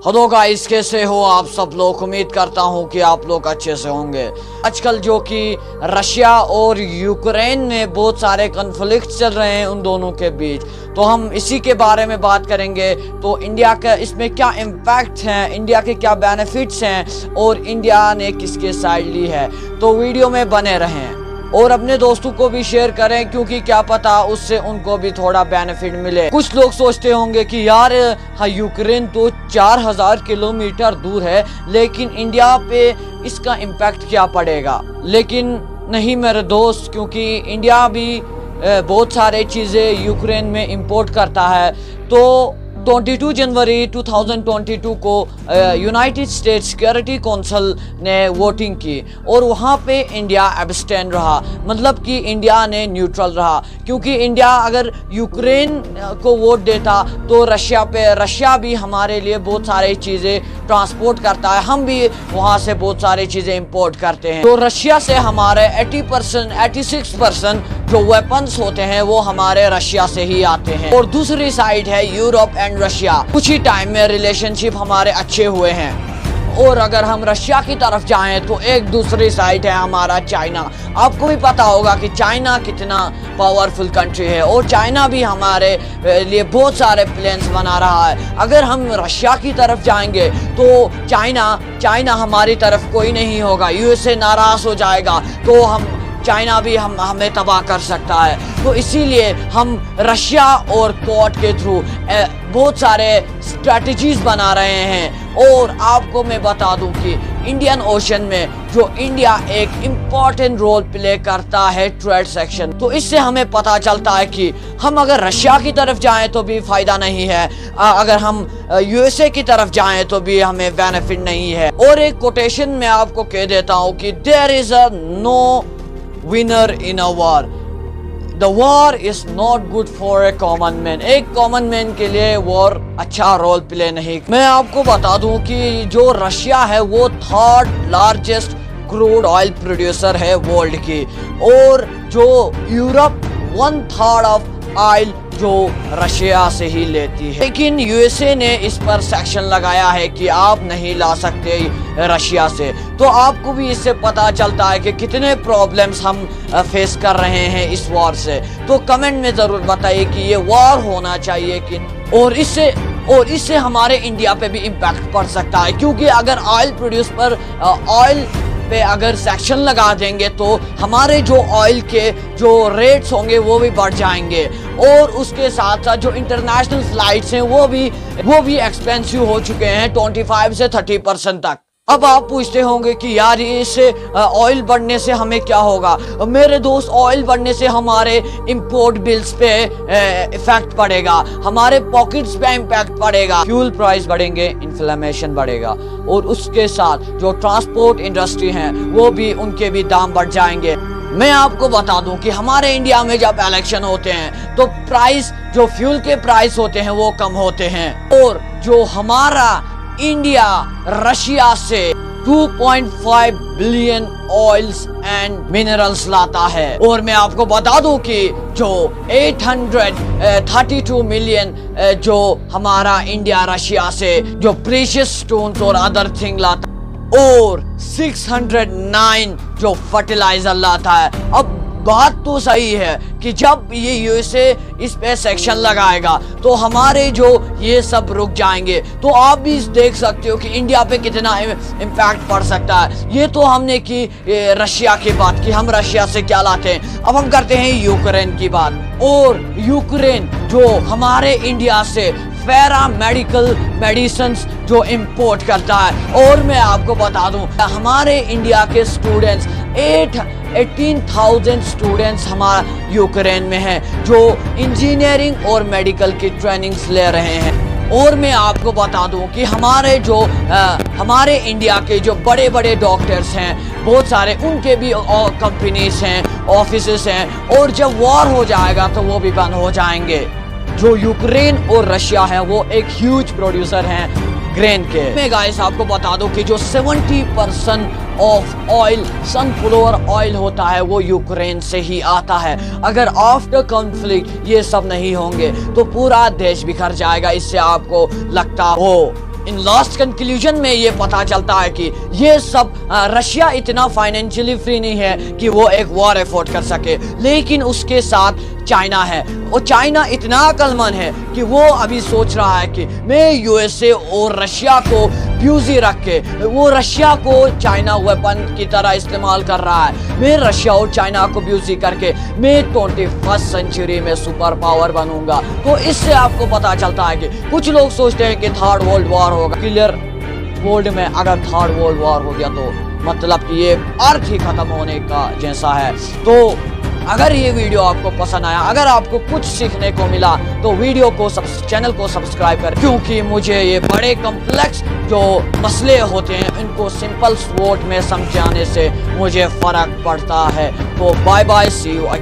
Hello guys, कैसे हो आप सब लोग। उम्मीद करता हूं कि आप लोग अच्छे से होंगे। आजकल जो कि रशिया और यूक्रेन में बहुत सारे कन्फ्लिक्ट चल रहे हैं उन दोनों के बीच, तो हम इसी के बारे में बात करेंगे। तो इंडिया का इसमें क्या इम्पैक्ट है, इंडिया के क्या बेनिफिट्स हैं और इंडिया ने किसके साइड ली है। तो वीडियो में बने रहें और अपने दोस्तों को भी शेयर करें, क्योंकि क्या पता उससे उनको भी थोड़ा बेनिफिट मिले। कुछ लोग सोचते होंगे कि यार हाँ, यूक्रेन तो 4000 किलोमीटर दूर है, लेकिन इंडिया पे इसका इम्पैक्ट क्या पड़ेगा। लेकिन नहीं मेरे दोस्त, क्योंकि इंडिया भी बहुत सारे चीज़ें यूक्रेन में इंपोर्ट करता है। तो 22 जनवरी 2022 को यूनाइटेड स्टेट्स सिक्योरिटी काउंसिल ने वोटिंग की और वहाँ पे इंडिया एब्स्टेन रहा, मतलब कि इंडिया ने न्यूट्रल रहा। क्योंकि इंडिया अगर यूक्रेन को वोट देता तो रशिया भी हमारे लिए बहुत सारी चीज़ें ट्रांसपोर्ट करता है, हम भी वहाँ से बहुत सारी चीज़ें इंपोर्ट करते हैं। तो रशिया से हमारे 86% जो वेपन्स होते हैं वो हमारे रशिया से ही आते हैं। और दूसरी साइड है यूरोप एंड रशिया। कुछ ही टाइम में रिलेशनशिप हमारे अच्छे हुए हैं। और अगर हम रशिया की तरफ जाएं तो एक दूसरी साइड है हमारा चाइना। आपको भी पता होगा कि चाइना कितना पावरफुल कंट्री है और चाइना भी हमारे लिए बहुत सारे प्लान्स बना रहा है। अगर हम रशिया की तरफ जाएंगे तो चाइना हमारी तरफ कोई नहीं होगा, यूएसए नाराज हो जाएगा, तो चाइना भी हमें तबाह कर सकता है। तो इसीलिए हम रशिया और कोर्ट के थ्रू बहुत सारे स्ट्रेटजीज बना रहे हैं। और आपको मैं बता दूं कि इंडियन ओशन में जो इंडिया एक इम्पॉर्टेंट रोल प्ले करता है ट्रेड सेक्शन, तो इससे हमें पता चलता है कि हम अगर रशिया की तरफ जाएं तो भी फायदा नहीं है, अगर हम यूएसए की तरफ जाएं तो भी हमें बेनिफिट नहीं है। और एक कोटेशन में आपको कह देता हूं कि there is a no winner in a war. The war is not good for a common man. एक कॉमन मैन के लिए वॉर अच्छा रोल प्ले नहीं। मैं आपको बता दूं कि जो रशिया है वो third largest crude oil producer है वर्ल्ड की, और जो यूरोप 1/3 ऑफ ऑयल जो रशिया से ही लेती है। लेकिन यूएसए ने इस पर सेक्शन लगाया है कि आप नहीं ला सकते रशिया से। तो आपको भी इससे पता चलता है कि कितने प्रॉब्लम्स हम फेस कर रहे हैं इस वॉर से। तो कमेंट में ज़रूर बताइए कि ये वॉर होना चाहिए कि, और इससे हमारे इंडिया पे भी इम्पैक्ट पड़ सकता है। क्योंकि अगर ऑयल पे अगर सेक्शन लगा देंगे तो हमारे जो ऑयल के जो रेट्स होंगे वो भी बढ़ जाएंगे, और उसके साथ साथ जो इंटरनेशनल फ्लाइट्स हैं वो भी एक्सपेंसिव हो चुके हैं 25 से 30% तक। अब आप पूछते होंगे कि यार इससे ऑयल बढ़ने से हमें क्या होगा। मेरे दोस्त, ऑयल बढ़ने से हमारे इंपोर्ट बिल्स पे इफेक्ट पड़ेगा, हमारे पॉकेट्स पे इम्पैक्ट पड़ेगा, फ्यूल प्राइस बढ़ेंगे, इन्फ्लेमेशन बढ़ेगा, और उसके साथ जो ट्रांसपोर्ट इंडस्ट्री है वो भी, उनके भी दाम बढ़ जाएंगे। मैं आपको बता दूं कि हमारे इंडिया में जब इलेक्शन होते हैं तो जो फ्यूल के प्राइस होते हैं वो कम होते हैं, और जो हमारा इंडिया रशिया से 2.5 बिलियन ऑयल्स एंड मिनरल्स लाता है। और मैं आपको बता दूं कि जो 832 मिलियन जो हमारा इंडिया रशिया से जो प्रीशियस स्टोन्स और अदर थिंग लाता, और 609 जो फर्टिलाइजर लाता है। अब बात तो सही है कि जब ये यूएसए इस पे सेक्शन लगाएगा तो हमारे जो ये सब रुक जाएंगे। तो आप भी देख सकते हो कि इंडिया पे कितना इम्पैक्ट पड़ सकता है। ये तो हमने की रशिया की बात की, हम रशिया से क्या लाते हैं। अब हम करते हैं यूक्रेन की बात। और यूक्रेन जो हमारे इंडिया से पैरा मेडिकल मेडिसिन्स जो इंपोर्ट करता है। और मैं आपको बता दूं हमारे इंडिया के स्टूडेंट्स 18,000 स्टूडेंट्स हमारा यूक्रेन में हैं जो इंजीनियरिंग और मेडिकल की ट्रेनिंग्स ले रहे हैं। और मैं आपको बता दूं कि हमारे इंडिया के जो बड़े बड़े डॉक्टर्स हैं बहुत सारे, उनके भी कंपनीज हैं, ऑफिसेस हैं, और जब वॉर हो जाएगा तो वो भी बंद हो जाएंगे। जो यूक्रेन और रशिया है वो एक ह्यूज प्रोड्यूसर हैं ग्रेन के। मैं गाइस आपको बता दूं कि जो 70% ऑफ ऑयल सनफ्लावर ऑयल होता है वो यूक्रेन से ही आता है। अगर आफ्टर कॉन्फ्लिक्ट ये सब नहीं होंगे तो पूरा देश बिखर जाएगा, इससे आपको लगता हो। इन लास्ट कंक्लूजन में ये पता चलता है कि ये सब रशिया इतना फाइनेंशियली फ्री नहीं है कि वो एक वॉर एफोर्ड कर सके, लेकिन उसके साथ चाइना है। और चाइना इतना अक्लमंद है कि वो अभी सोच रहा है कि मैं यूएसए और रशिया को फ्यूजी रख के, वो रशिया को चाइना वेपन की तरह इस्तेमाल कर रहा है, मैं रशिया और चाइना को फ्यूजी करके मैं 21st सेंचुरी में सुपर पावर बनूंगा। तो इससे आपको पता चलता है कि कुछ लोग सोचते हैं कि थर्ड वर्ल्ड वॉर होगा। क्लियर वर्ल्ड में अगर थर्ड वर्ल्ड वॉर हो गया तो मतलब कि ये अर्थ ही खत्म होने का जैसा है। तो अगर ये वीडियो आपको पसंद आया, अगर आपको कुछ सीखने को मिला, तो वीडियो को चैनल को सब्सक्राइब कर, क्योंकि मुझे ये बड़े कॉम्प्लेक्स जो मसले होते हैं इनको सिंपल वर्ड में समझाने से मुझे फर्क पड़ता है। तो bye bye, see you again.